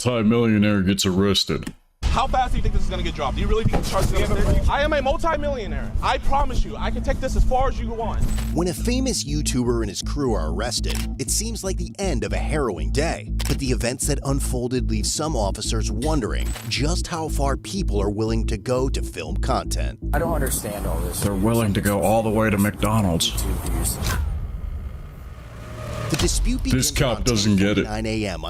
Multi-millionaire gets arrested. How fast do you think this is gonna get dropped? Do you really think charges are gonna I am a multi-millionaire. I promise you, I can take this as far as you want. When a famous YouTuber and his crew are arrested, it seems like the end of a harrowing day. But the events that unfolded leave some officers wondering just how far people are willing to go to film content. I don't understand all this. They're willing to go all the way to McDonald's. The dispute This cop doesn't get it.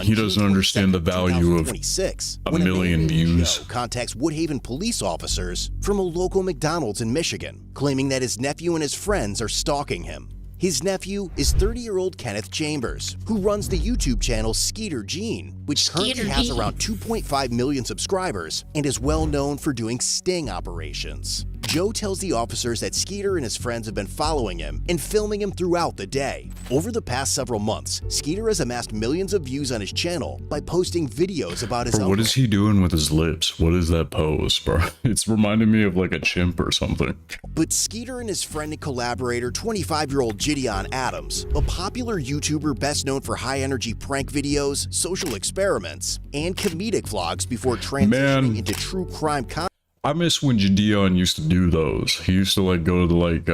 He doesn't understand the value of a million views. Contacts Woodhaven police officers from a local McDonald's in Michigan, claiming that his nephew and his friends are stalking him. His nephew is 30-year-old Kenneth Chambers, who runs the YouTube channel Skeeter Gene, which currently has around 2.5 million subscribers and is well known for doing sting operations. Joe tells the officers that Skeeter and his friends have been following him and filming him throughout the day. Over the past several months, Skeeter has amassed millions of views on his channel by posting videos about his uncle. What is he doing with his lips? What is that pose, bro? It's reminding me of like a chimp or something. But Skeeter and his friend and collaborator, 25-year-old Jidion Adams, a popular YouTuber best known for high-energy prank videos, social experiments, and comedic vlogs before transitioning into true crime content. I miss when Jidion used to do those. He used to like go to like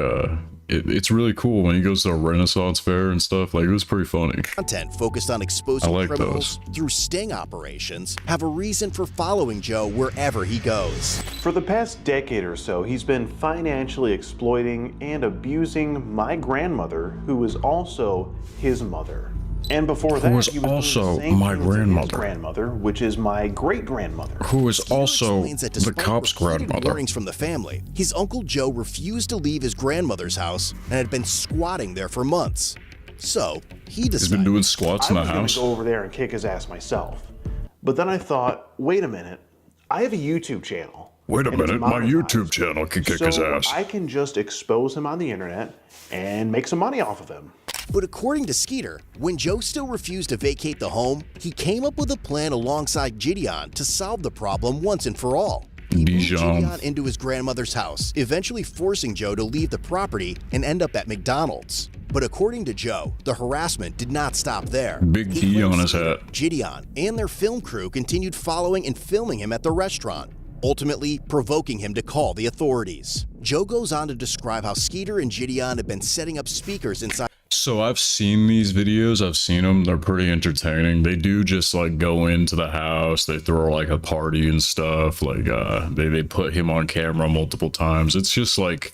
it's really cool when he goes to a Renaissance fair and stuff. Like, it was pretty funny. Content focused on exposing criminals through sting operations have a reason for following Joe wherever he goes. For the past decade or so, he's been financially exploiting and abusing my grandmother, who was also his mother. And before that, he was also my grandmother, which is my great-grandmother. Who is also the cop's grandmother. Warnings from the family, his Uncle Joe refused to leave his grandmother's house and had been squatting there for months. So, he decided... He's been doing squats in the house? I was going to go over there and kick his ass myself. But then I thought, wait a minute, I have a YouTube channel. Wait a minute, my YouTube channel can kick his ass. I can just expose him on the internet and make some money off of him. But according to Skeeter, when Joe still refused to vacate the home, he came up with a plan alongside Jidion to solve the problem once and for all. He moved Jidion into his grandmother's house, eventually forcing Joe to leave the property and end up at McDonald's. But according to Joe, the harassment did not stop there. Big D on his hat. Jidion and their film crew continued following and filming him at the restaurant, ultimately provoking him to call the authorities. Joe goes on to describe how Skeeter and Jidion have been setting up speakers inside. So I've seen these videos, I've seen them, they're pretty entertaining. They do just like go into the house, they throw like a party and stuff, like they put him on camera multiple times. It's just like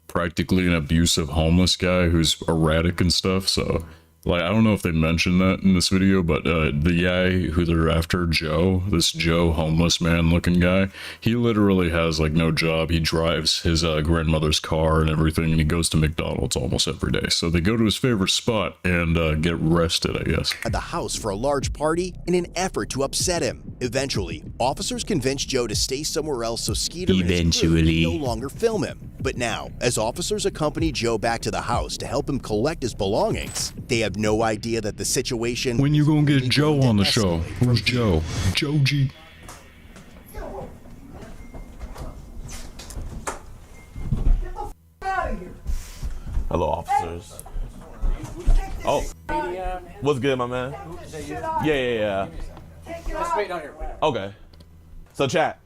practically an abusive homeless guy who's erratic and stuff. So like, I don't know if they mentioned that in this video, but the guy who they're after, Joe, this Joe homeless man looking guy, he literally has like no job. He drives his grandmother's car and everything, and he goes to McDonald's almost every day. So they go to his favorite spot and get arrested, I guess. At the house for a large party in an effort to upset him. Eventually, officers convinced Joe to stay somewhere else so Skeeter and his crew could no longer film him. But now, as officers accompany Joe back to the house to help him collect his belongings, they have no idea that the situation... When you gonna get Joe on the show? Who's Joe? Joe G. Hello, officers. Oh. What's good, my man? Yeah. Just wait down here. Okay. So, chat,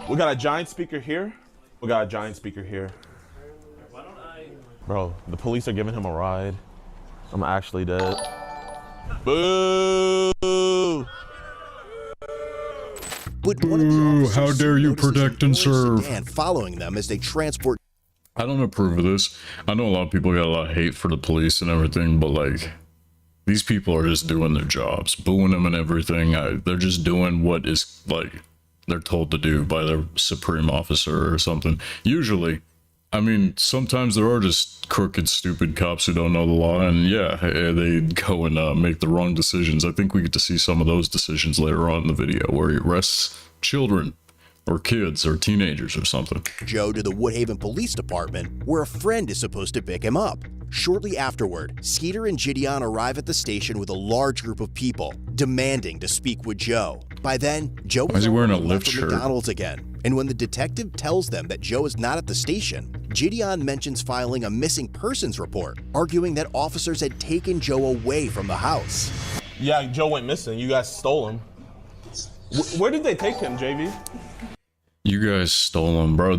we got a giant speaker here. We got a giant speaker here. Bro, the police are giving him a ride. I'm actually dead. Boo! But one of the officers how dare you protect and serve? And following them as they transport. I don't approve of this. I know a lot of people got a lot of hate for the police and everything, but like, these people are just doing their jobs, booing them and everything. They're just doing what is like they're told to do by their supreme officer or something. Usually, I mean, sometimes there are just crooked, stupid cops who don't know the law, and yeah, they go and make the wrong decisions. I think we get to see some of those decisions later on in the video, where he arrests children, or kids, or teenagers, or something. Joe to the Woodhaven Police Department, where a friend is supposed to pick him up. Shortly afterward, Skeeter and Jidion arrive at the station with a large group of people, demanding to speak with Joe. By then, Joe is wearing a lift shirt? McDonald's again, and when the detective tells them that Joe is not at the station, Jidion mentions filing a missing persons report, arguing that officers had taken Joe away from the house. Yeah, Joe went missing. You guys stole him. Where did they take him, JV? You guys stole him, bro.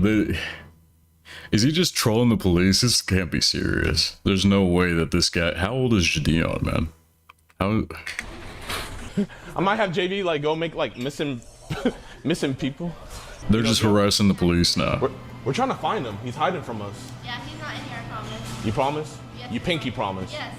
Is he just trolling the police? This can't be serious. There's no way that this guy... How old is Jidion, man? How... I might have JV like go make like missing people. They're just harassing the police now. We're trying to find him. He's hiding from us. Yeah, he's not in here, I promise. You promise? Yes. You pinky promise? Yes.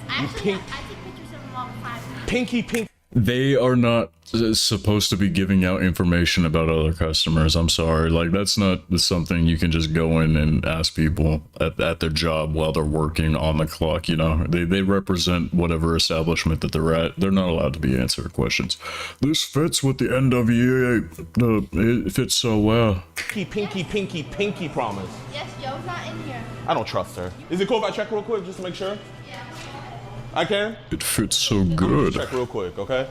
You I take pictures of him all the time. Pinky. They are not supposed to be giving out information about other customers. I'm sorry. Like, that's not something you can just go in and ask people at their job while they're working on the clock, you know? They represent whatever establishment that they're at. They're not allowed to be answering questions. This fits with the NWA. It fits so well. Pinky promise. Yes, Joe's not in here. I don't trust her. Is it cool if I check real quick just to make sure? Yeah. I can? It fits so Just good. check real quick, okay?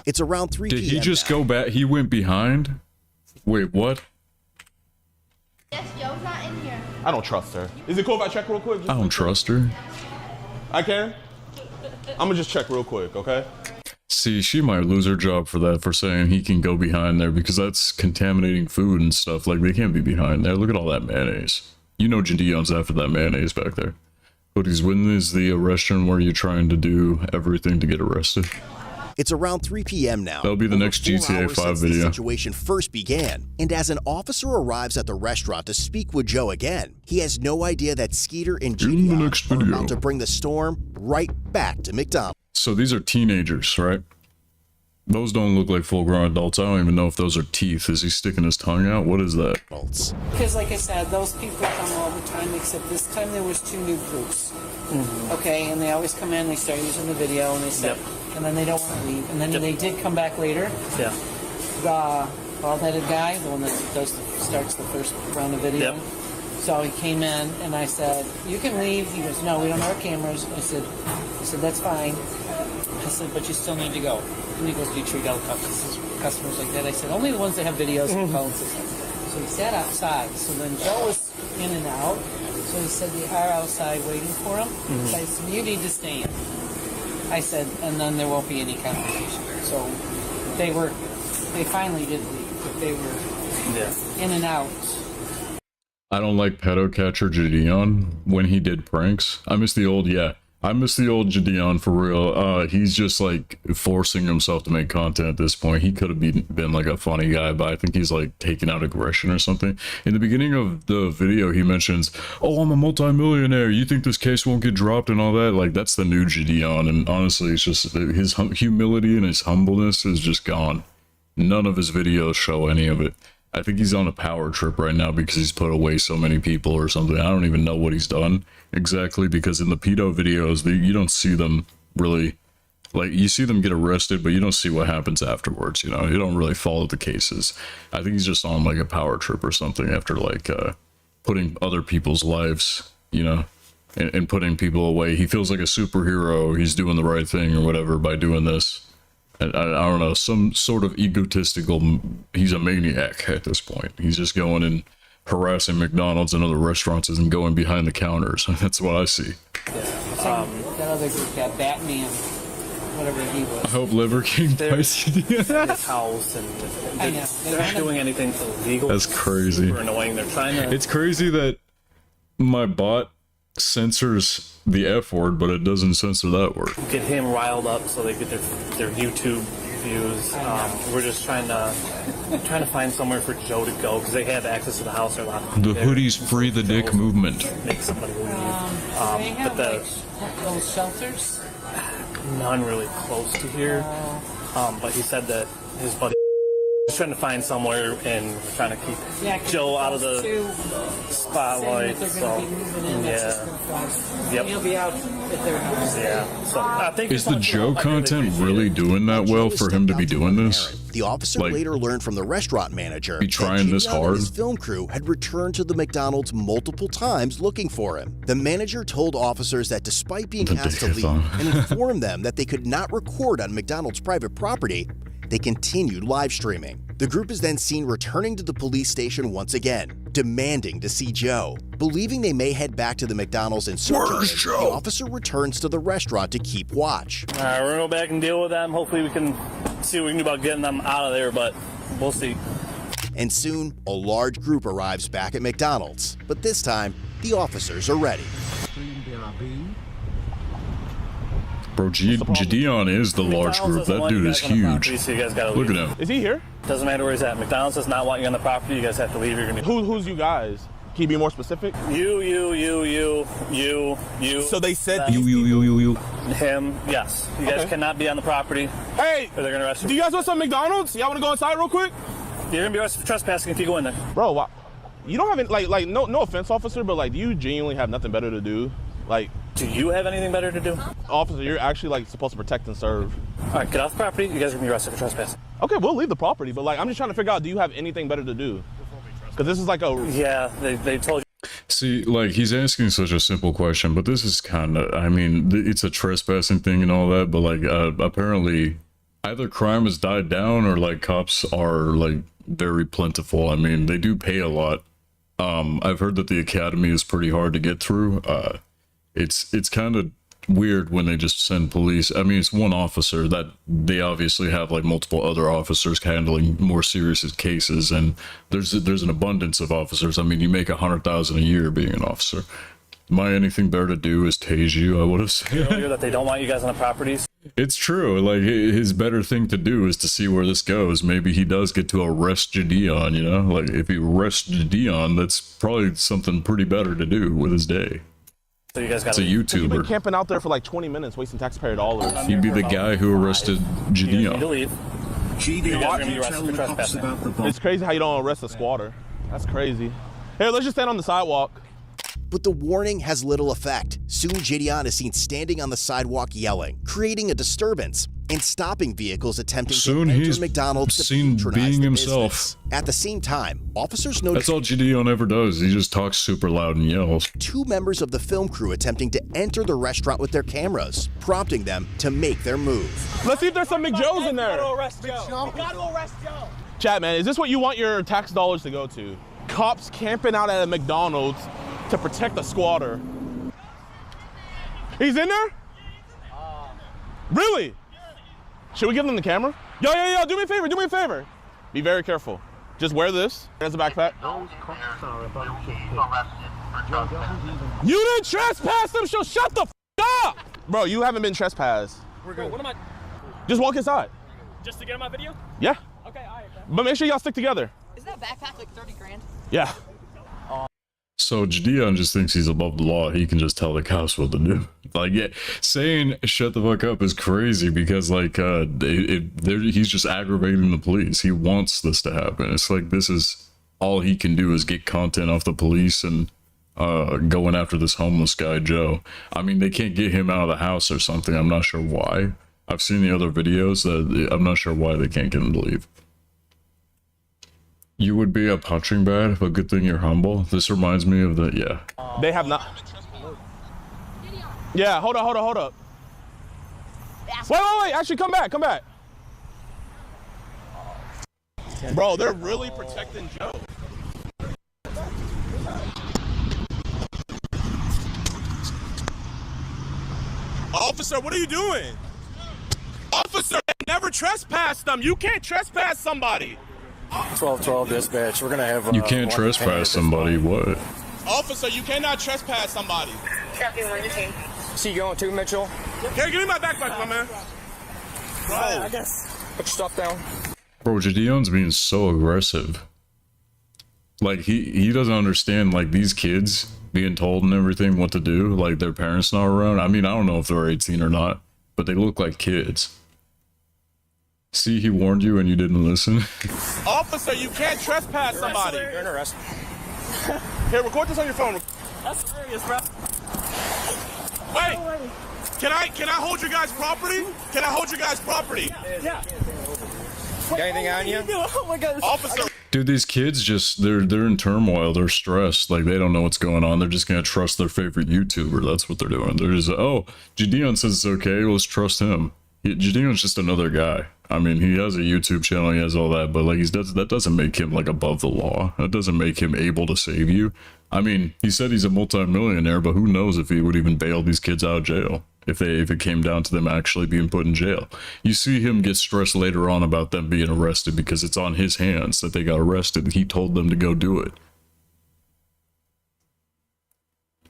It's around 3 p.m. Did he just now. go back? He went behind? Wait, what? Yes, Joe's not in here. I don't trust her. Is it cool if I check real quick? Just I don't trust her. I can? I'm gonna just check real quick, okay? See, she might lose her job for that, for saying he can go behind there, because that's contaminating food and stuff. Like, they can't be behind there. Look at all that mayonnaise. You know Jidion's after that mayonnaise back there. HOODEEZ, when is the restaurant where you're trying to do everything to get arrested? It's around 3 p.m. now. That'll be the Over next 4 GTA hours 5 since the video. situation first began, and as an officer arrives at the restaurant to speak with Joe again, he has no idea that Skeeter and In the Jidion next are video. about to bring the storm right back to McDonald's. So these are teenagers, right? Those don't look like full-grown adults. I don't even know if those are teeth. Is he sticking his tongue out? What is that? Because like I said, those people come all the time, except this time there was 2 new groups. Okay, and they always come in, they start using the video, and they say, and then they don't want to leave. And then they did come back later. Yeah. The bald-headed guy, the one that starts the first round of video. Yep. So he came in, and I said, "You can leave." He goes, "No, we don't have our cameras." I said, "That's fine." I said, "But you still need to go." And he goes, "Do you treat all customers like that?" I said, "Only the ones that have videos and phone systems." So he sat outside. So then Joe was in and out. So he said, "They are outside waiting for him." So I said, "You need to stay in." I said, and then there won't be any conversation. So they finally did leave, but they were in and out. I don't like pedo catcher Jidion when he did pranks. I miss the old Jidion for real. He's just like forcing himself to make content at this point. He could have been like a funny guy, but I think he's like taking out aggression or something. In the beginning of the video, he mentions, "Oh, I'm a multi-millionaire. You think this case won't get dropped and all that?" Like, that's the new Jidion. And honestly, it's just his humility and his humbleness is just gone. None of his videos show any of it. I think he's on a power trip right now because he's put away so many people or something. I don't even know what he's done exactly, because in the pedo videos, you don't see them really, like, you see them get arrested, but you don't see what happens afterwards, you know? You don't really follow the cases. I think he's just on like a power trip or something after like putting other people's lives, you know, and putting people away. He feels like a superhero. He's doing the right thing or whatever by doing this. I don't know, some sort of egotistical, he's a maniac at this point. He's just going and harassing McDonald's and other restaurants and going behind the counters. That's what I see. That other group, that Batman, whatever he was. I hope Liver King bites His house, and I know. they're not doing anything illegal. That's crazy. Super annoying. They're trying to. It's crazy that my bot censors the F word, but it doesn't censor that word. Get him riled up so they get their YouTube views. We're just trying to find somewhere for Joe to go because they have access to the house. They're locked. The HOODEEZ Free the Dick movement. Make somebody leave. They have like those shelters. None really close to here. But he said that his buddy is trying to find somewhere, and we're trying to keep Joe out of the spotlight. So He'll be out at their house. Yeah. So I think Is the Joe content really doing that well for him to be doing this? The officer Like, later learned from the restaurant manager be trying that this Jidion and hard? his film crew had returned to the McDonald's multiple times looking for him. The manager told officers that despite being asked to leave and informed them that they could not record on McDonald's private property, they continued live streaming. The group is then seen returning to the police station once again, demanding to see Joe. Believing they may head back to the McDonald's in search of him, the officer returns to the restaurant to keep watch. All right, we're gonna go back and deal with them. Hopefully we can see what we can do about getting them out of there, but we'll see. And soon, a large group arrives back at McDonald's. But this time, the officers are ready. Bro, Jidion is the large group. That dude is huge. So you guys gotta Look leave. Is at him. he here? Doesn't matter where he's at. McDonald's does not want you on the property. You guys have to leave. You're gonna. Who's you guys? Can you be more specific? You. So they said You. Him. Yes. You guys cannot be on the property. Hey, Or they're gonna arrest you. do you guys want some McDonald's? Y'all want to go inside real quick? You're gonna be arrested for trespassing if you go in there. Bro, why? You don't have any, like no offense, officer, but like, do you genuinely have nothing better to do? Like, Do you have anything better to do? officer, you're actually like supposed to protect and serve. All right, get off the property. You guys are gonna be arrested for trespassing. Okay, we'll leave the property, but like, I'm just trying to figure out, do you have anything better to do? Because this is like a. Yeah, they told you. See, like, he's asking such a simple question, but this is kind of, I mean, it's a trespassing thing and all that, but like, apparently either crime has died down or like cops are like very plentiful. I mean, they do pay a lot. I've heard that the academy is pretty hard to get through. It's kind of weird when they just send police. I mean, it's one officer that they obviously have like multiple other officers handling more serious cases, and there's an abundance of officers. I mean, you make $100,000 a year being an officer. My anything better to do is tase you, I would have said. Earlier that they don't want you guys on the properties. It's true. Like, his better thing to do is to see where this goes. Maybe he does get to arrest Jidion, you know? Like, if he arrests Jidion, that's probably something pretty better to do with his day. So you guys got It's a You've been YouTuber. camping out there for like 20 minutes, wasting taxpayer dollars. He'd be the guy who arrested You guys need to Jidion. leave. You guys are gonna be arrested for trespassing. It's crazy how you don't arrest a squatter. That's crazy. Here, let's just stand on the sidewalk. But the warning has little effect. Soon Jidion is seen standing on the sidewalk yelling, creating a disturbance, and stopping vehicles attempting Soon to enter he's McDonald's to seen patronize being the himself. business. At the same time, officers noticed That's all Jidion ever does. He just talks super loud and yells. 2 members of the film crew attempting to enter the restaurant with their cameras, prompting them to make their move. Let's see if there's some McJoes in there. Chat, man, is this what you want your tax dollars to go to? Cops camping out at a McDonald's to protect a squatter. He's in there? Really? Should we give them the camera? Yo, do me a favor. Be very careful. Just wear this as a backpack. You didn't trespass them, so shut the up! Bro, you haven't been trespassed. We're good. What am I? Just walk inside. Just to get on my video? Yeah. Okay, all right. But make sure y'all stick together. Isn't that backpack like 30 grand? Yeah. So Jidion just thinks he's above the law. He can just tell the cops what to do. Like, yeah, saying shut the fuck up is crazy because, like, he's just aggravating the police. He wants this to happen. It's like this is all he can do is get content off the police and going after this homeless guy, Joe. I mean, they can't get him out of the house or something. I'm not sure why. I've seen the other videos. I'm not sure why they can't get him to leave. You would be a punching bag, but good thing you're humble. This reminds me of the, yeah. They have not. Yeah, hold up. Wait. Actually, come back. Bro, they're really protecting Joe. Officer, what are you doing? Officer, never trespass them. You can't trespass somebody. 1212 dispatch. We're gonna have. You can't trespass somebody, what? Officer, you cannot trespass somebody. See you going too, Mitchell? Here, give me my backpack, my man. Bro. I guess. Put your stuff down. Bro, Jidion's being so aggressive. Like, he doesn't understand, like, these kids being told and everything what to do, like, their parents not around. I mean, I don't know if they're 18 or not, but they look like kids. See, he warned you and you didn't listen. Officer, you can't trespass somebody. You're in arrest. Here, record this on your phone. That's serious, bro. Wait, can I hold your guys' property? Can I hold your guys' property? Yeah. Got anything on you? Oh my god. Officer. Dude, these kids just, they're in turmoil. They're stressed. Like, they don't know what's going on. They're just going to trust their favorite YouTuber. That's what they're doing. They're just, oh, Jidion says it's okay. Let's trust him. Jidion's just another guy. I mean, he has a YouTube channel. He has all that. But, like, that doesn't make him, like, above the law. That doesn't make him able to save you. I mean, he said he's a multi-millionaire, but who knows if he would even bail these kids out of jail. if it came down to them actually being put in jail. You see him get stressed later on about them being arrested because it's on his hands that they got arrested. He told them to go do it.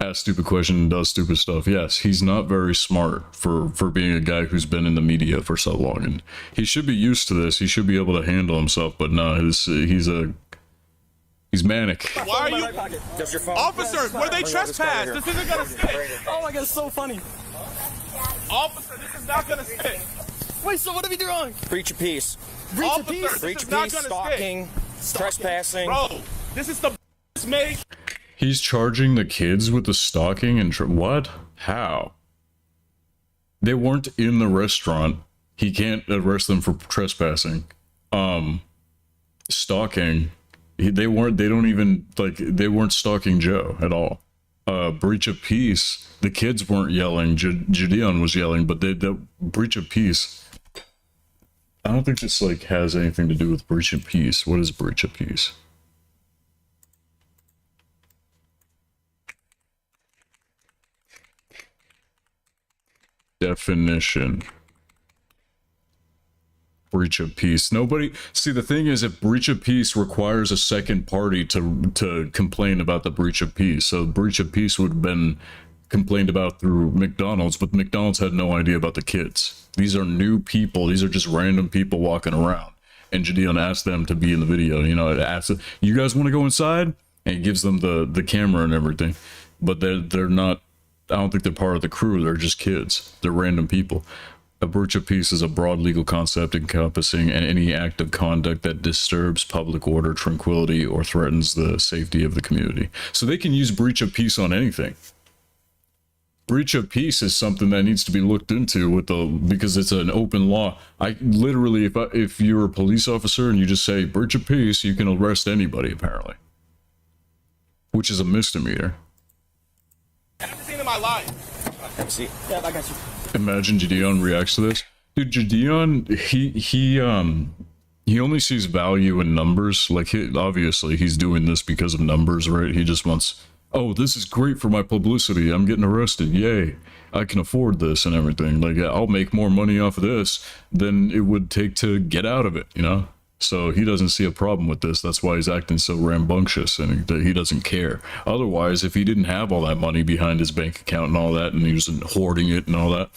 Ask stupid questions and does stupid stuff. Yes, he's not very smart for being a guy who's been in the media for so long, and he should be used to this. He should be able to handle himself, but no, he's manic. Why are you? Just your phone. Officer, where they trespass? This isn't gonna stick. Oh my god, it's so funny. Officer, this is not gonna stick. Wait, so what did we do wrong? Breach of peace. Officer, peace? this Breach is of not peace, gonna stalking, trespassing. Bro, this is the made. He's charging the kids with the stalking and what? How? They weren't in the restaurant. He can't arrest them for trespassing. Stalking. They weren't stalking Joe at all. Breach of peace. The kids weren't yelling. Jidion was yelling, but the breach of peace. I don't think this like has anything to do with breach of peace. What is breach of peace? Definition. Breach of peace. Nobody see, the thing is, if breach of peace requires a second party to complain about the breach of peace, so breach of peace would have been complained about through McDonald's, but McDonald's had no idea about the kids. These are new people. These are just random people walking around, and Jidion asked them to be in the video. You know, it asks, you guys want to go inside, and he gives them the camera and everything, but they're not. I don't think they're part of the crew. They're just kids. They're random people. A breach of peace is a broad legal concept encompassing any act of conduct that disturbs public order, tranquility, or threatens the safety of the community. So they can use breach of peace on anything. Breach of peace is something that needs to be looked into because it's an open law. I literally, if you're a police officer and you just say breach of peace, you can arrest anybody apparently, which is a misdemeanor. I've never seen in my life. Let's see. Yeah, I got you. Imagine Jidion reacts to this. Dude, Jidion, he only sees value in numbers. Like, obviously he's doing this because of numbers, right? He just wants, oh, this is great for my publicity. I'm getting arrested. Yay. I can afford this and everything. Like, I'll make more money off of this than it would take to get out of it, you know? So he doesn't see a problem with this. That's why he's acting so rambunctious, and he doesn't care. Otherwise, if he didn't have all that money behind his bank account and all that, and he was hoarding it and all that,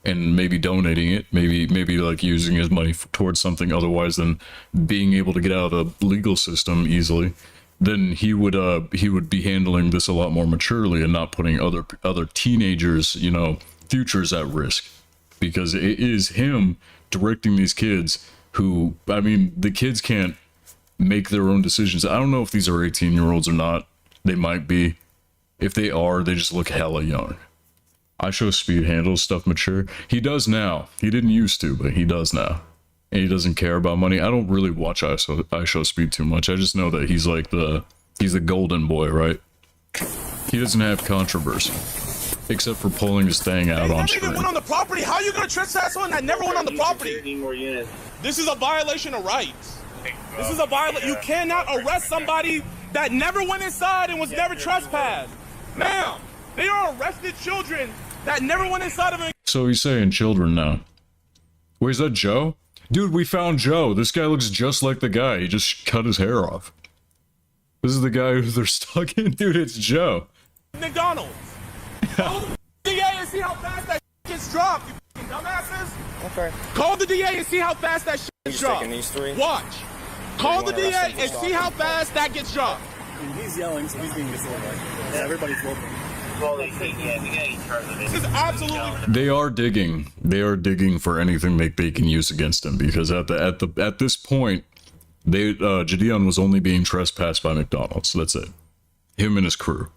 and maybe donating it, maybe like using his money towards something otherwise than being able to get out of the legal system easily, then he would be handling this a lot more maturely and not putting other teenagers, you know, futures at risk, because it is him directing these kids. Who, I mean, the kids can't make their own decisions. I don't know if these are 18-year-olds or not. They might be. If they are, they just look hella young. I show speed handles stuff mature. He does now. He didn't used to, but he does now. And he doesn't care about money. I don't really watch I show speed too much. I just know that he's like he's the golden boy, right? He doesn't have controversy. Except for pulling his thing out on screen. Never even went on the property. How are you gonna trespass someone that never went on the property? This is a violation of rights. This is a violation. You cannot arrest somebody that never went inside and was never trespassed. Ma'am, they are arrested children that never went inside of a. So he's saying children now. Wait, is that Joe? Dude, we found Joe. This guy looks just like the guy. He just cut his hair off. This is the guy who they're stuck in. Dude, it's Joe. McDonald's. Call the DA and see how fast that gets dropped, you fucking dumbasses. Okay. Call the DA and see how fast that gets dropped. Taking these three? Watch. Call the DA and see how fast that gets dropped. He's yelling, so he's being disorderly. Yeah, everybody's looking. Well, they say, yeah, This is absolutely. They are digging. They are digging for anything they can use against him, because at this point, Jidion was only being trespassed by McDonald's. That's it. Him and his crew.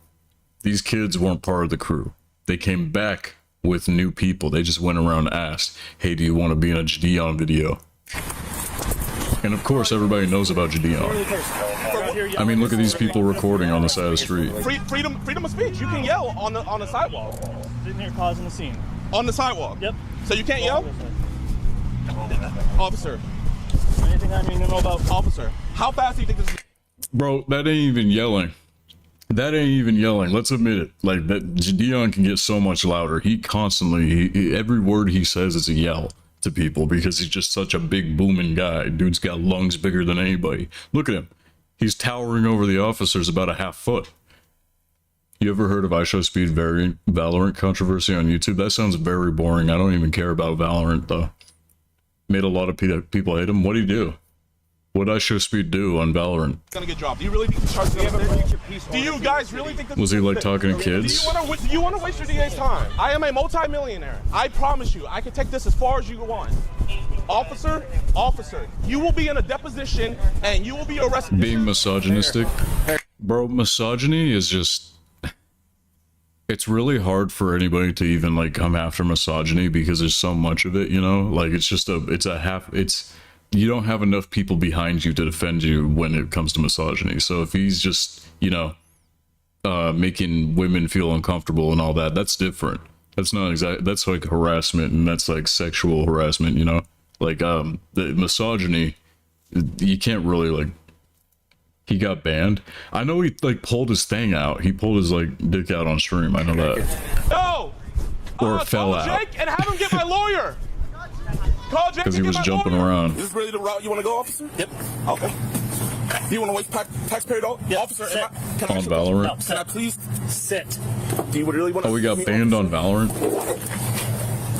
These kids weren't part of the crew. They came back with new people. They just went around and asked, hey, do you want to be in a Jidion video? And of course, everybody knows about Jidion. I mean, look at these people recording on the side of the street. Freedom of speech. You can yell on the sidewalk. Sitting here causing a scene. On the sidewalk? Yep. So you can't yell? Officer. Anything I need to know about? Officer. How fast do you think this is? Bro, that ain't even yelling. That ain't even yelling. Let's admit it. Like, that Jidion can get so much louder. He constantly, every word he says is a yell to people because he's just such a big booming guy. Dude's got lungs bigger than anybody. Look at him. He's towering over the officers about a half foot. You ever heard of IShowSpeed variant Valorant controversy on YouTube? That sounds very boring. I don't even care about Valorant though. Made a lot of people hate him. What'd he do? What did IShowSpeed do on Valorant? Gonna get dropped. Do you really think the charges are fair? Do you guys really think this Was he like talking to kids? Do you want to waste your DA's time? I am a multi-millionaire. I promise you, I can take this as far as you want. Officer, you will be in a deposition and you will be arrested. Being misogynistic? Bro, misogyny is just... It's really hard for anybody to even like come after misogyny because there's so much of it, you know? Like it's just you don't have enough people behind you to defend you when it comes to misogyny. So if he's just, you know, making women feel uncomfortable and all that, that's different. That's not exact. That's like harassment, and that's like sexual harassment, you know? Like the misogyny, you can't really like. He got banned. I know he like pulled his thing out. He pulled his like dick out on stream. I know that. No. Or it fell out. Jake and have him get my lawyer. Call Jake because he was jumping around. Is this really the route you want to go, officer? Yep. Okay. Do you want to waste taxpayer dollars? Yep. Officer, Sit. On Valorant? No, can I please sit? Do you really want to? Oh, we got banned on Valorant?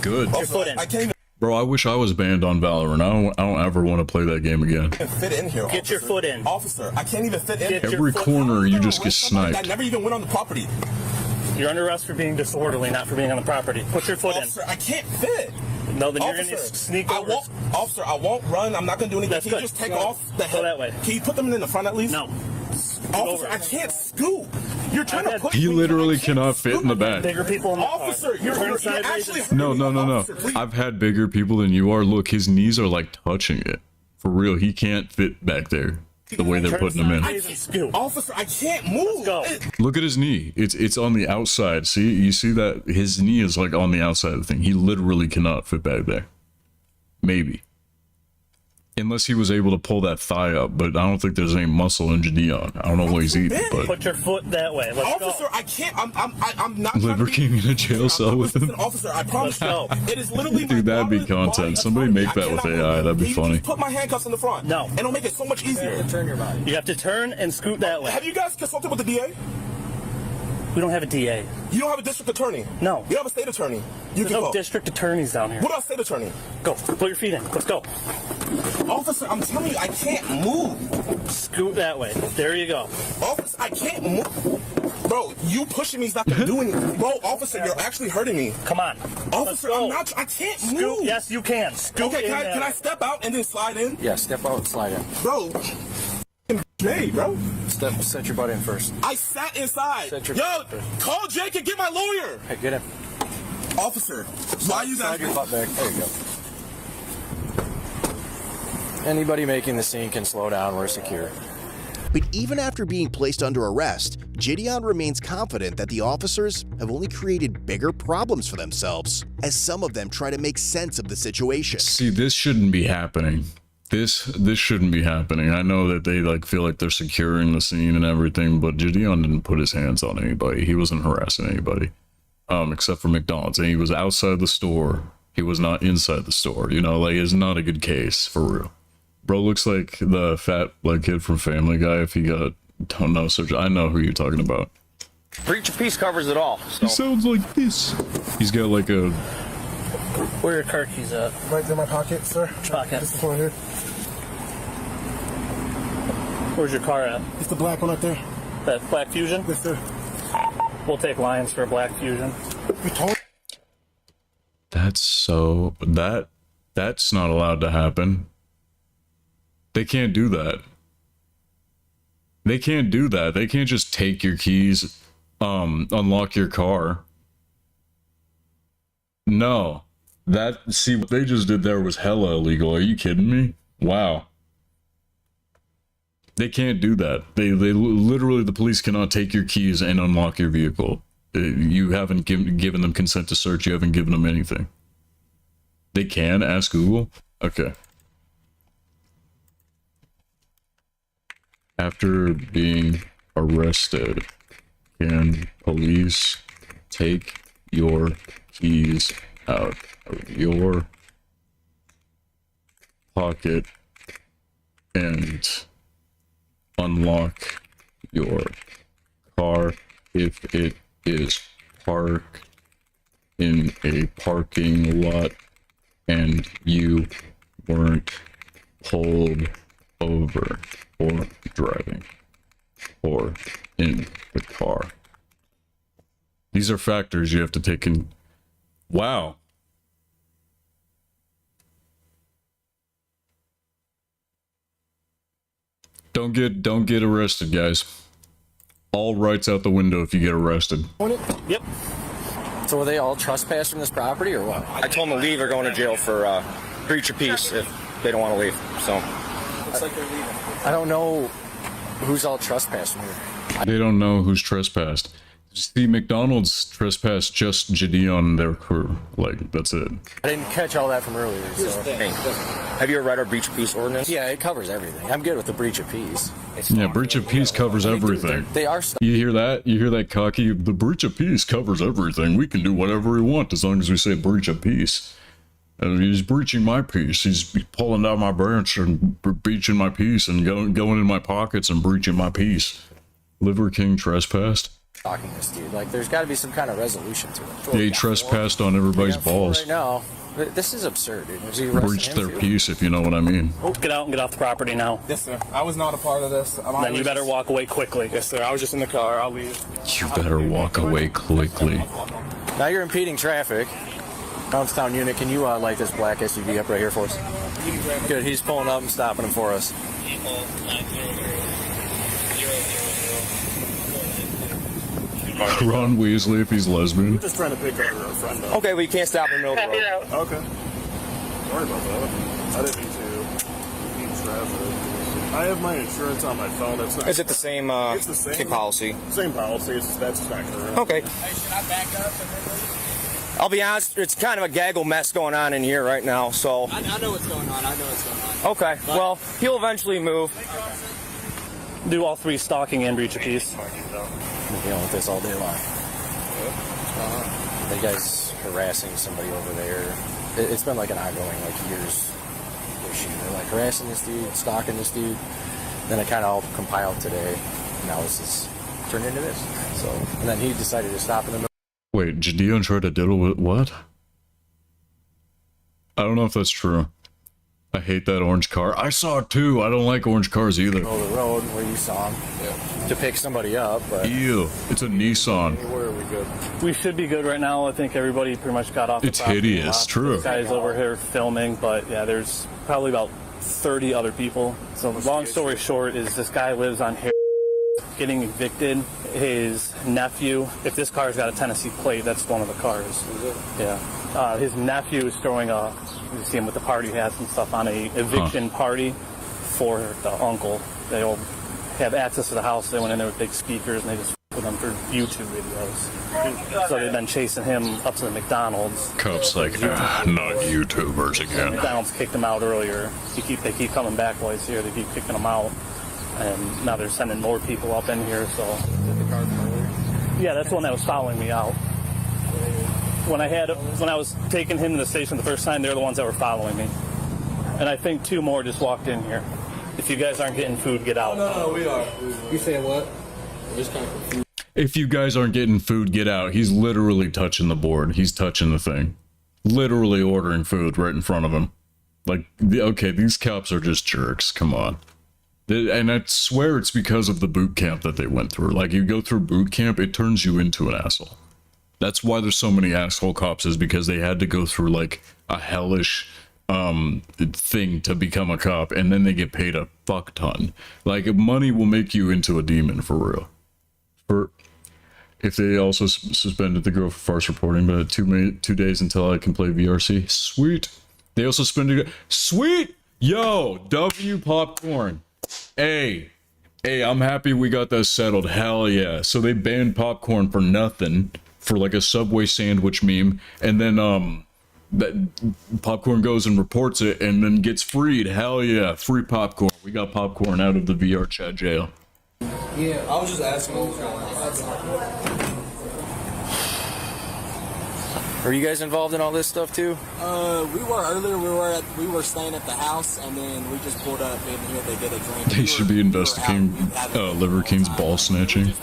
Good. Your foot in. I can't even Bro, I wish I was banned on Valorant. I don't ever want to play that game again. fit in here. Get your foot in. Officer, I can't even fit in. Get your Every foot corner you just get I sniped. never even went on the property. You're under arrest for being disorderly, not for being on the property. Put your foot Officer, I can't fit. in. No, then you're Officer, going to sneak over. Officer, I won't run. I'm not going to do anything. That's Can you good. just take Go off the head? Go that way. Can you put them in the front at least? No. Officer, I can't scoop. You're trying to push He me. literally I can't cannot fit in the back. Bigger people in the Officer, car. you're Turn sideways. actually No. Officer, please. I've had bigger people than you are. Look, his knees are like touching it. For real, he can't fit back there. The way they're putting him in. Officer, I can't move. Let's go. Look at his knee. It's on the outside. See, you see that his knee is like on the outside of the thing. He literally cannot fit back there. Maybe. Unless he was able to pull that thigh up, but I don't think there's any muscle in Jidion. I don't know what he's eating, but Put your foot that way. Let's Officer, go. I can't. I'm not. Liver King in a jail cell with him. Officer, I promise. Let's go. It is literally. Dude, that'd be content. Somebody make that with AI. That'd be funny. Put my handcuffs in the front. No. And it'll make it so much easier. Turn your body. You have to turn and scoot that way. Have you guys consulted with the DA? We don't have a DA. You don't have a district attorney. No. You have a state attorney. You There's can no go. district attorneys down here. What about state attorney? Go. Put your feet in. Let's go. Officer, I'm telling you, I can't move. Scoot that way. There you go. Officer, I can't move. Bro, you pushing me is not gonna do anything. Bro, officer, you're actually hurting me. Come on. Officer, I'm not. I can't Scoot. move. Yes, you can. Scoot Okay, in can I there. step out and then slide in? Yeah, step out and slide in. Bro, Jay, bro. Set your butt in first. I sat inside. Set your Yo, butt in. call Jake and get my lawyer. Hey, get in. Officer, why you guys? Slide your butt back. There you go. Anybody making the scene can slow down. We're secure. But even after being placed under arrest, Jidion remains confident that the officers have only created bigger problems for themselves, as some of them try to make sense of the situation. See, this shouldn't be happening. This shouldn't be happening. I know that they like feel like they're securing the scene and everything, but Jidion didn't put his hands on anybody. He wasn't harassing anybody, except for McDonald's, and he was outside the store. He was not inside the store. You know, like it's not a good case for real. Bro looks like the fat like kid from Family Guy. If he got don't know, search. I know who you're talking about. Breach of peace covers it all. He sounds like this. He's got like a. Where are your car keys at? Right in my pocket, sir. Pocket. This is one here. Where's your car at? It's the black one up there. That Black Fusion? Yes, sir. We'll take Lions for a Black Fusion. You told. That's so that's not allowed to happen. They can't do that. They can't do that. They can't just take your keys, unlock your car. No. See, what they just did there was hella illegal. Are you kidding me? Wow. They can't do that. They literally, the police cannot take your keys and unlock your vehicle. You haven't given them consent to search. You haven't given them anything. They can? Ask Google? Okay. After being arrested Can police take your keys out of your pocket and unlock your car if it is parked in a parking lot and you weren't pulled over for driving or in the car? These are factors you have to take in. Wow. Don't get arrested, guys. All rights out the window if you get arrested. Yep. So were they all trespassing this property or what? I told them to leave or going to jail for breach of peace if they don't want to leave. So. Looks like they're leaving. I don't know who's all trespassing here. They don't know who's trespassed. See, McDonald's trespassed just Jidion and their crew. Like, that's it. I didn't catch all that from earlier. So. Hey, have you ever read our breach of peace ordinance? Yeah, it covers everything. I'm good with the breach of peace. Yeah, breach of peace covers everything. They are. You hear that? You hear that, cocky? The breach of peace covers everything. We can do whatever we want as long as we say breach of peace. And he's breaching my peace. He's pulling down my branch and breaching my peace and going in my pockets and breaching my peace. Liver King trespassed. Talking this dude, like there's got to be some kind of resolution to it. They trespassed on everybody's balls. Right now, this is absurd, dude. Breached their peace, if you know what I mean. Oh, get out and get off the property now. Yes, sir. I was not a part of this. Then you better walk away quickly. Yes, sir. I was just in the car. I'll leave. You better walk away quickly. Now you're impeding traffic. Downtown unit, can you light this black SUV up right here for us? Good. He's pulling up and stopping him for us. Ron Weasley if he's lesbian. Just trying to pick up our friend up. Okay, but you can't stop in the middle of the road. Okay. Sorry about that. I didn't mean to impede traffic. I have my insurance on my phone. It's not. Is it the same? It's the same policy. Same policy. That's just not current. Okay. Hey, should I back up and then leave? I'll be honest. It's kind of a gaggle mess going on in here right now. So. I know what's going on. Okay. Well, he'll eventually move. Do all three stalking and breach of peace. Been dealing with this all day long. The guy's harassing somebody over there. It's been like an ongoing, like years issue. They're like harassing this dude, stalking this dude. Then it kind of all compiled today. Now this is turned into this. So, and then he decided to stop in the middle. Wait, Jidion tried to diddle with what? I don't know if that's true. I hate that orange car. I saw it too. I don't like orange cars either. Middle of the road where you saw him to pick somebody up. But ew, it's a Nissan. Where are we good? We should be good right now. I think everybody pretty much got off the It's property. hideous, true. This guy's over here filming, but yeah, there's probably about 30 other people. So long story short is this guy lives on here getting evicted. His nephew, if this car's got a Tennessee plate, that's one of the cars. Is it? Yeah. His nephew is throwing you see him with the party hats and stuff on a eviction party for the uncle. They all have access to the house. They went in there with big speakers and they just with them for YouTube videos. So they've been chasing him up to the McDonald's. Cops like, not YouTubers again. McDonald's kicked him out earlier. They keep coming back while he's here. They keep kicking him out. And now they're sending more people up in here, so. Yeah, that's the one that was following me out. When I was taking him to the station the first time, they're the ones that were following me. And I think two more just walked in here. If you guys aren't getting food, get out. No, we are. You saying what? We're just kind of confused. If you guys aren't getting food, get out. He's literally touching the board. He's touching the thing. Literally ordering food right in front of him. Like, okay, these cops are just jerks. Come on. And I swear it's because of the boot camp that they went through. Like, you go through boot camp, it turns you into an asshole. That's why there's so many asshole cops, is because they had to go through, like, a hellish thing to become a cop, and then they get paid a fuck ton. Like, money will make you into a demon, for real. If they also suspended the girl for farce reporting, but 2 days until I can play VRC. Sweet. They also suspended... Sweet! Yo, W Popcorn. Hey, I'm happy we got that settled. Hell yeah. So they banned popcorn for nothing, for like a Subway sandwich meme, and then that Popcorn goes and reports it and then gets freed. Hell yeah, free popcorn. We got popcorn out of the VR chat jail. Yeah, I was just asking what was going on. Are you guys involved in all this stuff too? We were earlier. We were staying at the house, and then we just pulled up in here to get a drink. They should be investigating Liver King's ball snatching.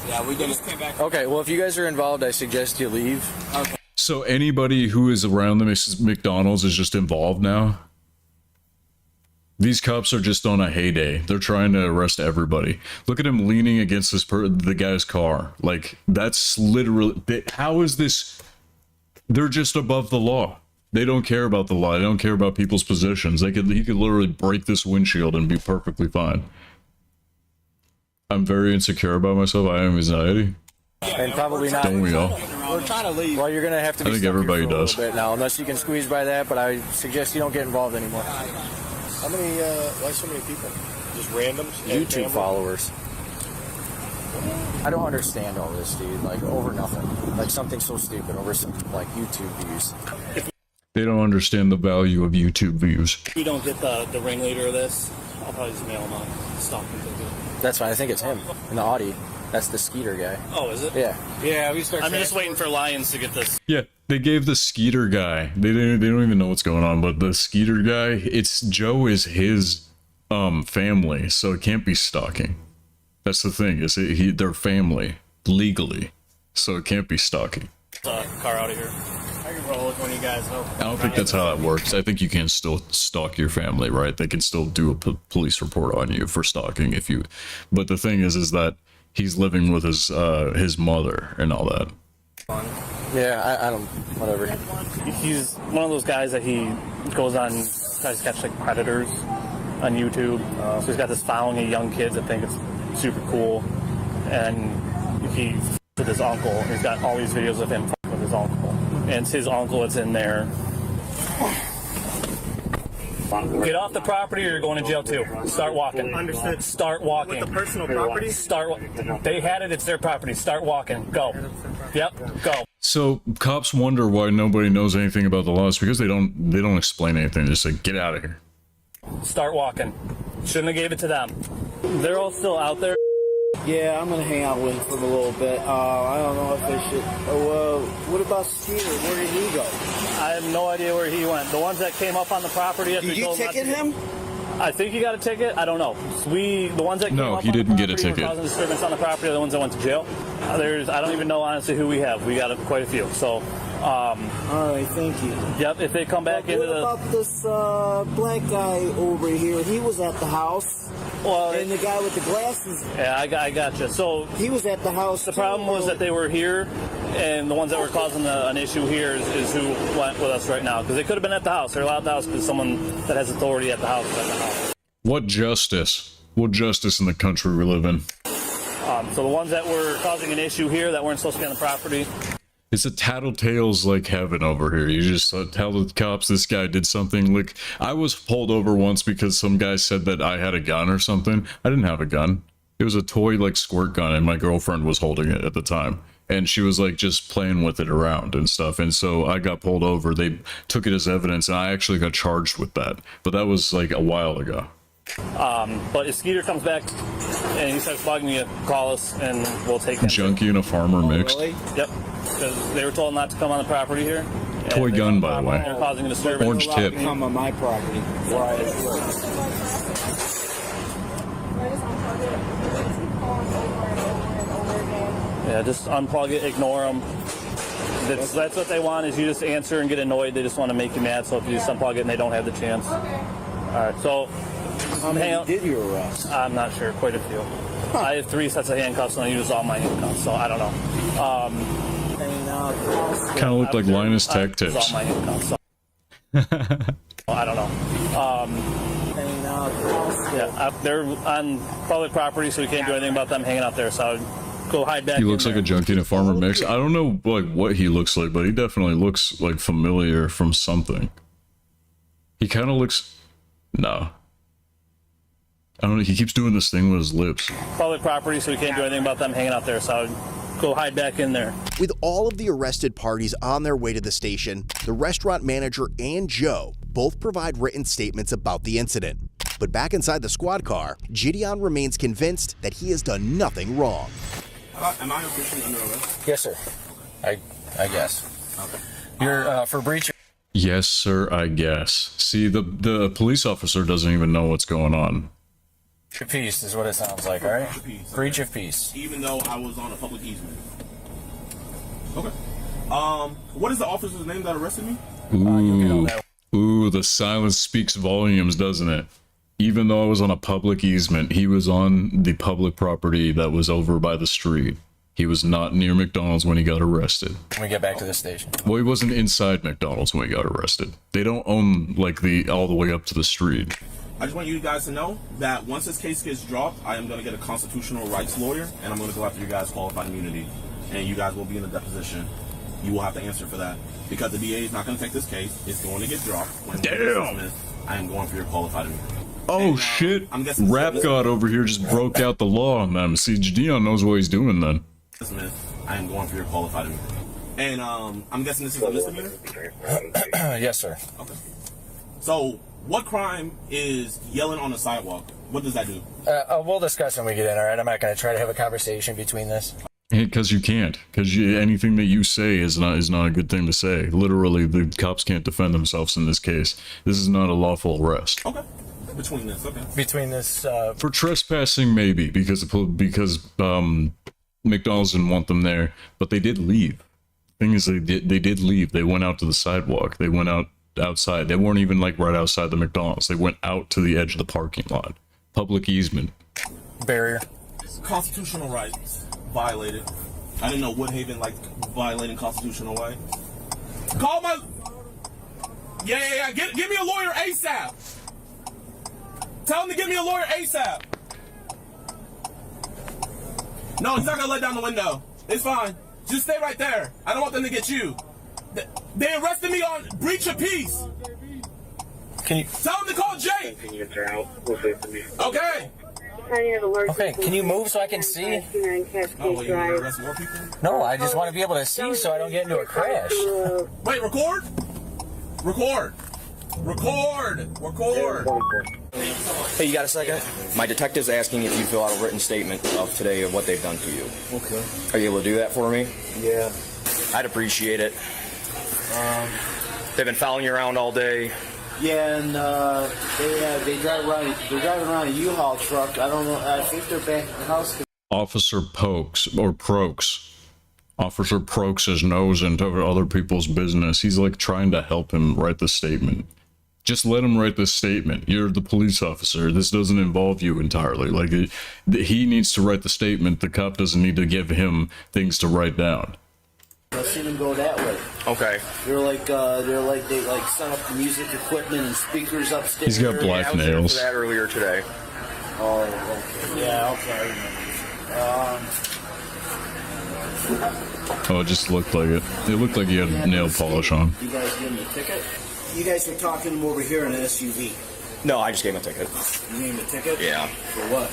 Yeah, we just came back. Okay, well, if you guys are involved, I suggest you leave. Okay. So anybody who is around the McDonald's is just involved now? These cops are just on a heyday. They're trying to arrest everybody. Look at him leaning against the guy's car. Like, that's literally... How is this... They're just above the law. They don't care about the law. They don't care about people's positions. He could literally break this windshield and be perfectly fine. I'm very insecure about myself. I have anxiety. And probably not. Don't we all? We're trying to leave. Well, you're gonna have to be I think stuck here everybody for a little does. bit now, unless you can squeeze by that. But I suggest you don't get involved anymore. How many, why so many people? Just randoms? YouTube followers. I don't understand all this, dude. Like, over nothing. Like, something so stupid over some, like, YouTube views. They don't understand the value of YouTube views. If we don't get the ringleader of this, I'll probably just mail him a stalking ticket. That's fine. I think it's him in the Audi. That's the Skeeter guy. Oh, is it? Yeah. Yeah, we start. I'm just waiting for Lions to get this. Yeah, they gave the Skeeter guy. They don't even know what's going on, but the Skeeter guy, Joe is his family, so it can't be stalking. That's the thing, they're family legally, so it can't be stalking. Car out of here. I can roll with one of you guys. I don't think that's how that works. I think you can still stalk your family, right? They can still do a police report on you for stalking if you. But the thing is that he's living with his mother and all that. Yeah, I don't. Whatever. He's one of those guys that he goes on, tries to catch like predators on YouTube. So he's got this following of young kids that think it's super cool, and he's with his uncle. He's got all these videos of him with his uncle, and it's his uncle that's in there. Get off the property or you're going to jail too. Start walking. Understood. Start walking. With the personal property? They had it, it's their property. Start walking. Go. Yep, go. So cops wonder why nobody knows anything about the laws because they don't explain anything. They just say, get out of here. Start walking. Shouldn't have gave it to them. They're all still out there. Yeah, I'm gonna hang out with him for a little bit. I don't know if I should. What about Skeeter? Where did he go? I have no idea where he went. The ones that came up on the property. Did you ticket him? I think he got a ticket. I don't know. The ones that came up he didn't get a ticket. causing disturbance on the property are the ones that went to jail. I don't even know honestly who we have. We got quite a few. So. All right, thank you. Yep. If they come back into the. What about this black guy over here? He was at the house. Well, and the guy with the glasses. Yeah, I gotcha. So he was at the house. The problem was that they were here, and the ones that were causing an issue here is who went with us right now. Because they could have been at the house. They're allowed at the house because someone that has authority at the house is at the house. What justice? What justice in the country we live in? So the ones that were causing an issue here that weren't supposed to be on the property. It's a tattletales like heaven over here. You just tell the cops this guy did something. Like, I was pulled over once because some guy said that I had a gun or something. I didn't have a gun. It was a toy like squirt gun, and my girlfriend was holding it at the time. And she was like just playing with it around and stuff. And so I got pulled over. They took it as evidence, and I actually got charged with that. But that was like a while ago. But if Skeeter comes back and he starts bugging you, call us and we'll take him. Junkie and a farmer mixed. Really? Yep. Because they were told not to come on the property here. Toy gun, by the way. They're causing a disturbance. Orange tip. Come on my property. Right. Yeah, just unplug it, ignore them. That's what they want, is you just answer and get annoyed. They just want to make you mad, so if you just unplug it and they don't have the chance. All right, so... How many did you arrest? I'm not sure, quite a few. I have 3 sets of handcuffs and I use all my handcuffs, so I don't know. Kind of looked like Linus Tech Tips. All my handcuffs, so. I don't know. Yeah, they're on public property, so we can't do anything about them hanging out there, so I would go hide back. He looks like a junkie and a farmer mix. I don't know like what he looks like, but he definitely looks like familiar from something. He kind of looks... No. I don't know, he keeps doing this thing with his lips. Public property, so we can't do anything about them hanging out there, so I would go hide back in there. With all of the arrested parties on their way to the station, the restaurant manager and Joe both provide written statements about the incident. But back inside the squad car, Jidion remains convinced that he has done nothing wrong. Am I officially under arrest? Yes, sir. I guess. Okay. You're for breach. Yes, sir, I guess. See, the police officer doesn't even know what's going on. Breach of peace is what it sounds like, all right? Breach of peace. Even though I was on a public easement. Okay. What is the officer's name that arrested me? Ooh, the silence speaks volumes, doesn't it? Even though I was on a public easement, he was on the public property that was over by the street. He was not near McDonald's when he got arrested. When we get back to the station. Well, he wasn't inside McDonald's when he got arrested. They don't own, like, all the way up to the street. I just want you guys to know that once this case gets dropped, I am going to get a constitutional rights lawyer, and I'm going to go after you guys' qualified immunity. And you guys will be in a deposition. You will have to answer for that. Because the DA is not going to take this case. It's going to get dropped. Damn! I am going for your qualified immunity. Oh, and, shit. I'm guessing Rap God over here just broke out the law on them. See, Jidion knows what he's doing then. I am going for your qualified immunity. And I'm guessing this is a misdemeanor? Yes, sir. Okay. So, what crime is yelling on the sidewalk? What does that do? We'll discuss when we get in, all right? I'm not going to try to have a conversation between this. Because you can't. Because anything that you say is not a good thing to say. Literally, the cops can't defend themselves in this case. This is not a lawful arrest. Okay. Between this, okay. Between this, For trespassing, maybe, because McDonald's didn't want them there, but they did leave. Thing is, they did leave. They went out to the sidewalk. They went outside. They weren't even like right outside the McDonald's. They went out to the edge of the parking lot. Public easement. Barrier. Constitutional rights violated. I didn't know Woodhaven liked violating constitutional rights. Call my... Yeah. Give me a lawyer ASAP. Tell him to give me a lawyer ASAP. No, he's not going to let down the window. It's fine. Just stay right there. I don't want them to get you. They arrested me on breach of peace. Can you... Tell him to call Jake. Okay. Okay, can you move so I can see? Oh, well, you want to arrest more people? No, I just want to be able to see so I don't get into a crash. Wait, record? Record. Hey, you got a second? My detective's asking if you fill out a written statement of today of what they've done to you. Okay. Are you able to do that for me? Yeah. I'd appreciate it. They've been following you around all day. Yeah, and they drive around. They're driving around a U-Haul truck. I don't know. I think they're back at the house. Officer Pokes his nose into other people's business. He's like trying to help him write the statement. Just let him write this statement. You're the police officer. This doesn't involve you entirely. Like, he needs to write the statement. The cop doesn't need to give him things to write down. I've seen them go that way. Okay. They set up the music equipment and speakers upstairs. He's got black nails. I was there for that earlier today. Oh, okay. Yeah, okay. Oh, it just looked like it. It looked like he had nail polish on. You guys gave him a ticket? You guys were talking to him over here in an SUV. No, I just gave him a ticket. You gave him a ticket? Yeah. For what?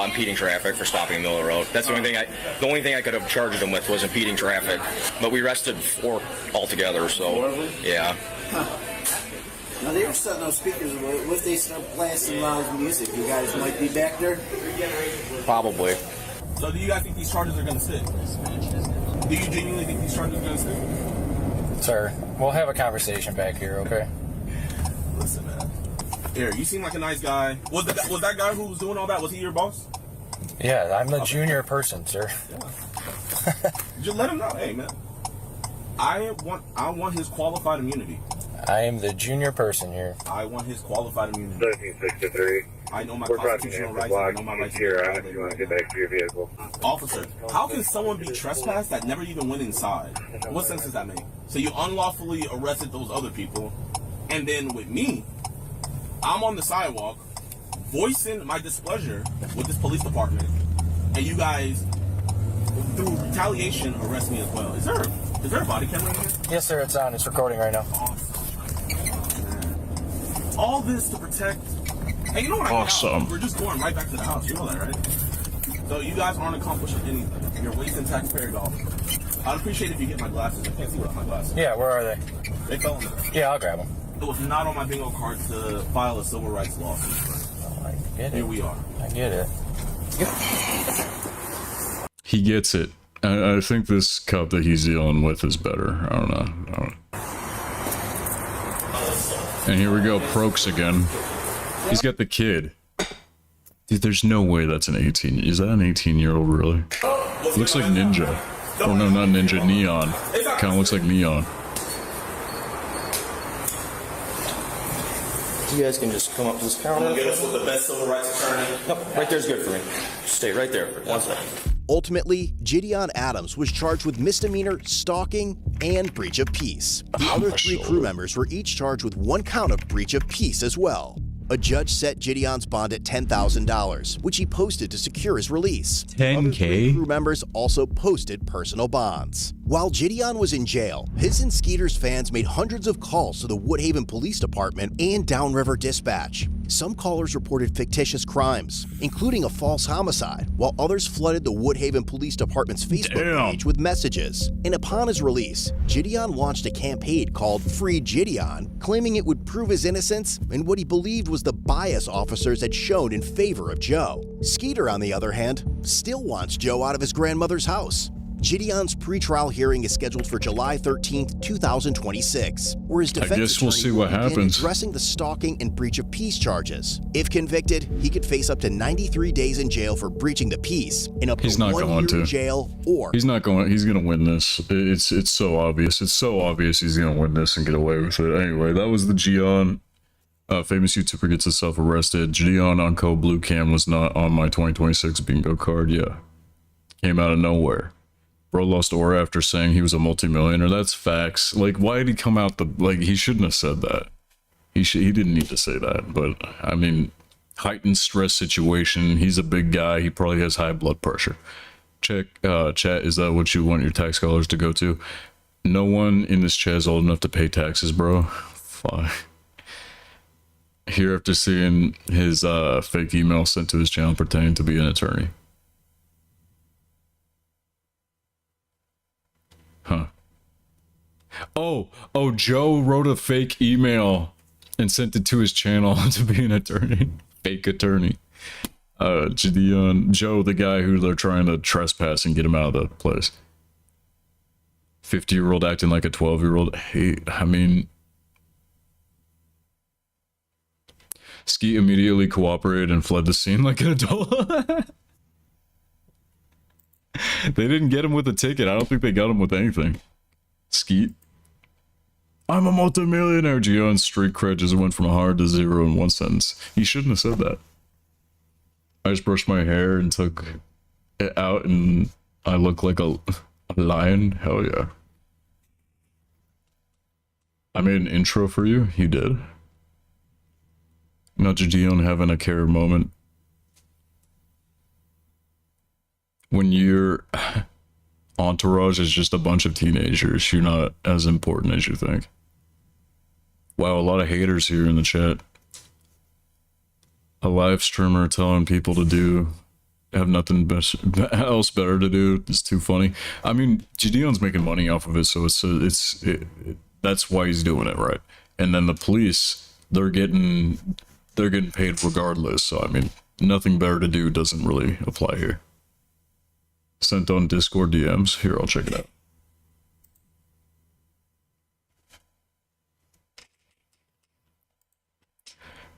Impeding traffic for stopping in the middle of the road. That's the only thing I could have charged him with was impeding traffic. But we arrested 4 altogether, so yeah. Huh. Now they were setting up speakers. What if they start blasting loud music? You guys might be back there? Probably. So do you guys think these charges are going to stick? Do you genuinely think these charges are going to stick? Sir, we'll have a conversation back here, okay? Listen, man. Here, you seem like a nice guy. Was that guy who was doing all that, was he your boss? Yeah, I'm the junior person, sir. Yeah. Just let him know. Hey, man. I want his qualified immunity. I am the junior person here. I want his qualified immunity. 1363. I know my constitutional rights. I know my rights. Here, I you want to get back to your vehicle. Officer, how can someone be trespassed that never even went inside? What sense does that make? So you unlawfully arrested those other people, and then with me, I'm on the sidewalk voicing my displeasure with this police department, and you guys, through retaliation, arrest me as well. Is there a body camera in here? Yes, sir, it's on. It's recording right now. Awesome. All this to protect. Hey, you know what? Awesome. We're just going right back to the house. You know that, right? So you guys aren't accomplishing anything. You're wasting taxpayer dollars. I'd appreciate if you get my glasses. I can't see without my glasses. Yeah, where are they? They fell in there. Yeah, I'll grab them. It was not on my bingo card to file a civil rights lawsuit. get it. Here we are. I get it. He gets it. I think this cop that he's dealing with is better. I don't know. And here we go, Prokes again. He's got the kid. Dude, there's no way that's an 18. Is that an 18-year-old, really? Looks like Ninja. Oh, no, not Ninja, Neon. Kind of looks like Neon. You guys can just come up to this counter. Get us with the best civil rights attorney. Nope, right there's good for me. Stay right there for 1 second. Ultimately, Jidion Adams was charged with misdemeanor, stalking, and breach of peace. The other 3 crew members were each charged with 1 count of breach of peace as well. A judge set Jidion's bond at $10,000, which he posted to secure his release. 10K? Other 3 crew members also posted personal bonds. While Jidion was in jail, his and Skeeter's fans made hundreds of calls to the Woodhaven Police Department and Downriver Dispatch. Some callers reported fictitious crimes, including a false homicide, while others flooded the Woodhaven Police Department's Facebook page with messages. And upon his release, Jidion launched a campaign called Free Jidion, claiming it would prove his innocence and what he believed was the bias officers had shown in favor of Joe. Skeeter, on the other hand, still wants Joe out of his grandmother's house. Jidion's pretrial hearing is scheduled for July 13, 2026, where his defense I guess we'll see what happens. Addressing the stalking and breach of peace charges. If convicted, he could face up to 93 days in jail for breaching the peace and up to 1 year in jail, or he's not going. He's gonna win this. It's so obvious. It's so obvious he's gonna win this and get away with it. Anyway, that was the Jidion. Famous YouTuber gets himself arrested. Jidion on Code Blue Cam was not on my 2026 bingo card. Yeah, came out of nowhere. Bro lost aura after saying he was a multimillionaire. That's facts. Like, why did he come out he shouldn't have said that. He didn't need to say that. But I mean, heightened stress situation. He's a big guy. He probably has high blood pressure. Check chat. Is that what you want your tax dollars to go to? No one in this chat is old enough to pay taxes, bro. Fine. Here after seeing his fake email sent to his channel pretending to be an attorney. Huh. Oh, Joe wrote a fake email and sent it to his channel to be an attorney. Fake attorney. Jidion, Joe, the guy who they're trying to trespass and get him out of the place. 50-year-old acting like a 12-year-old. Hey, I mean, Skeet immediately cooperated and fled the scene like an adult. They didn't get him with a ticket. I don't think they got him with anything. Skeet. I'm a multimillionaire. Jidion's street cred just went from 100 to 0 in 1 sentence. He shouldn't have said that. I just brushed my hair and took it out and I look like a lion. Hell yeah. I made an intro for you. You did. Not Jidion having a care moment. When your entourage is just a bunch of teenagers, you're not as important as you think. Wow, a lot of haters here in the chat. A live streamer telling people to have nothing else better to do. It's too funny. I mean, Jidion's making money off of it, so that's why he's doing it, right? And then the police, they're getting paid regardless. So I mean, nothing better to do doesn't really apply here. Sent on Discord DMs. Here, I'll check it out.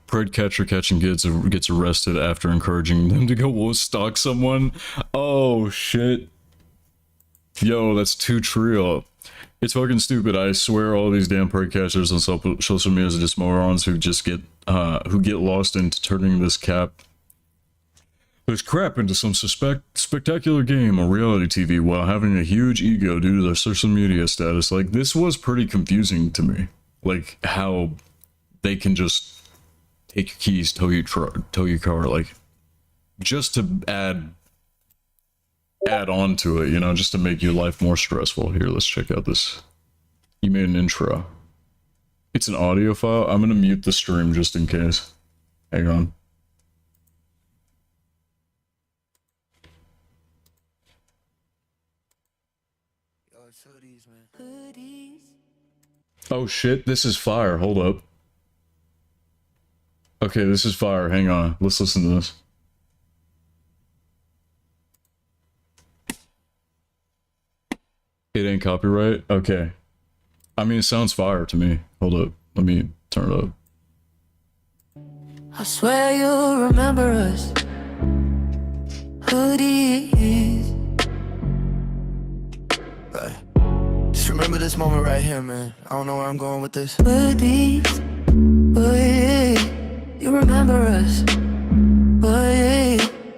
Pride catcher catching kids gets arrested after encouraging them to go stalk someone. Oh shit. Yo, that's too true. It's fucking stupid. I swear all these damn pride catchers on social media are just morons who just get lost into turning this crap into some spectacular game or reality TV while having a huge ego due to their social media status. Like, this was pretty confusing to me. Like, how they can just take your keys, tow your car, like, just to add on to it, you know, just to make your life more stressful. Here, let's check out this. You made an intro. It's an audio file. I'm gonna mute the stream just in case. Hang on. It's HOODEEZ, man. HOODEEZ. Oh shit, this is fire. Hold up. Okay, this is fire. Hang on. Let's listen to this. It ain't copyright? Okay. I mean, it sounds fire to me. Hold up. Let me turn it up. I swear you'll remember us. HOODEEZ. Right. Just remember this moment right here, man. I don't know where I'm going with this. HOODEEZ. You remember us.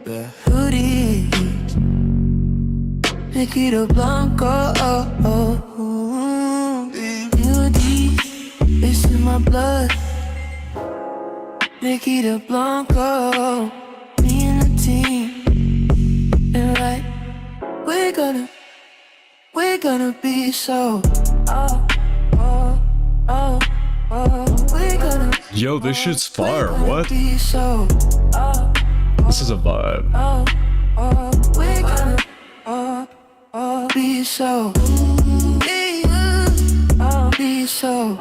Yeah. HOODEEZ. Nikita Blanco. HOODEEZ. It's in my blood. Nikita Blanco. Me and the team. And like, we're gonna be so. We're gonna. Yo, this shit's fire. What? Be so. This is a vibe. We're gonna be so. Be so.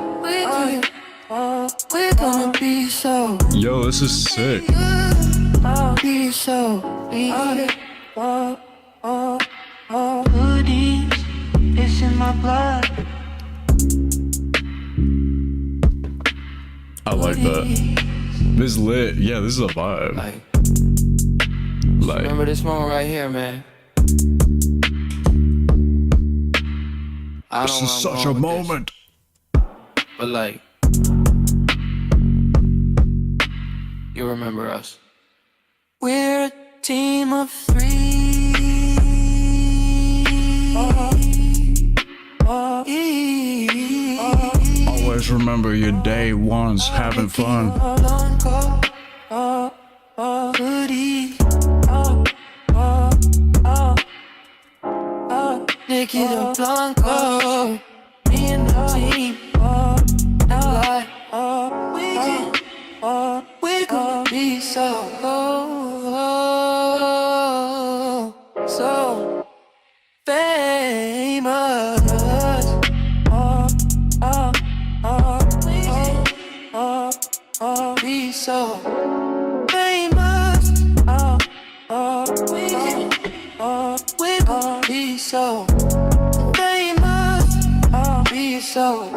We're gonna be so. Yo, this is sick. Be so. HOODEEZ, it's in my blood. I like that. This is lit. Yeah, this is a vibe. Like, Remember this moment right here, man. I this don't is know such a moment. But like, you remember us. We're a team of three. Always remember your day ones, having fun. Nikita Blanco, me and the team. We're gonna be so famous. Be so famous. We're gonna be so famous. Be so.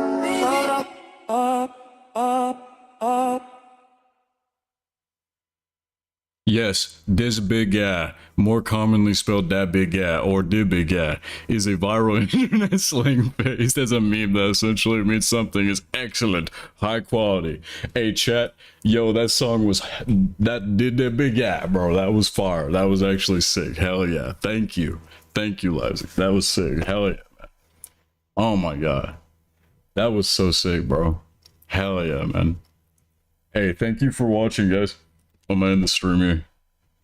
Yes, this big guy, more commonly spelled that big guy or the big guy, is a viral internet slang phrase as a meme that essentially means something is excellent, high quality. Hey chat, yo, that song was, that did that big guy, bro. That was fire. That was actually sick. Hell yeah. Thank you. Thank you, Leipzig. That was sick. Hell yeah, man. Oh my god. That was so sick, bro. Hell yeah, man. Hey, thank you for watching, guys. I'm gonna end the stream here.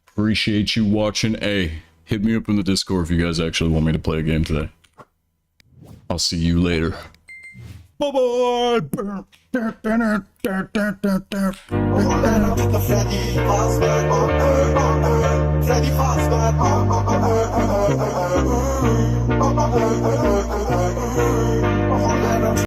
Appreciate you watching. Hey, hit me up in the Discord if you guys actually want me to play a game today. I'll see you later. Bye bye.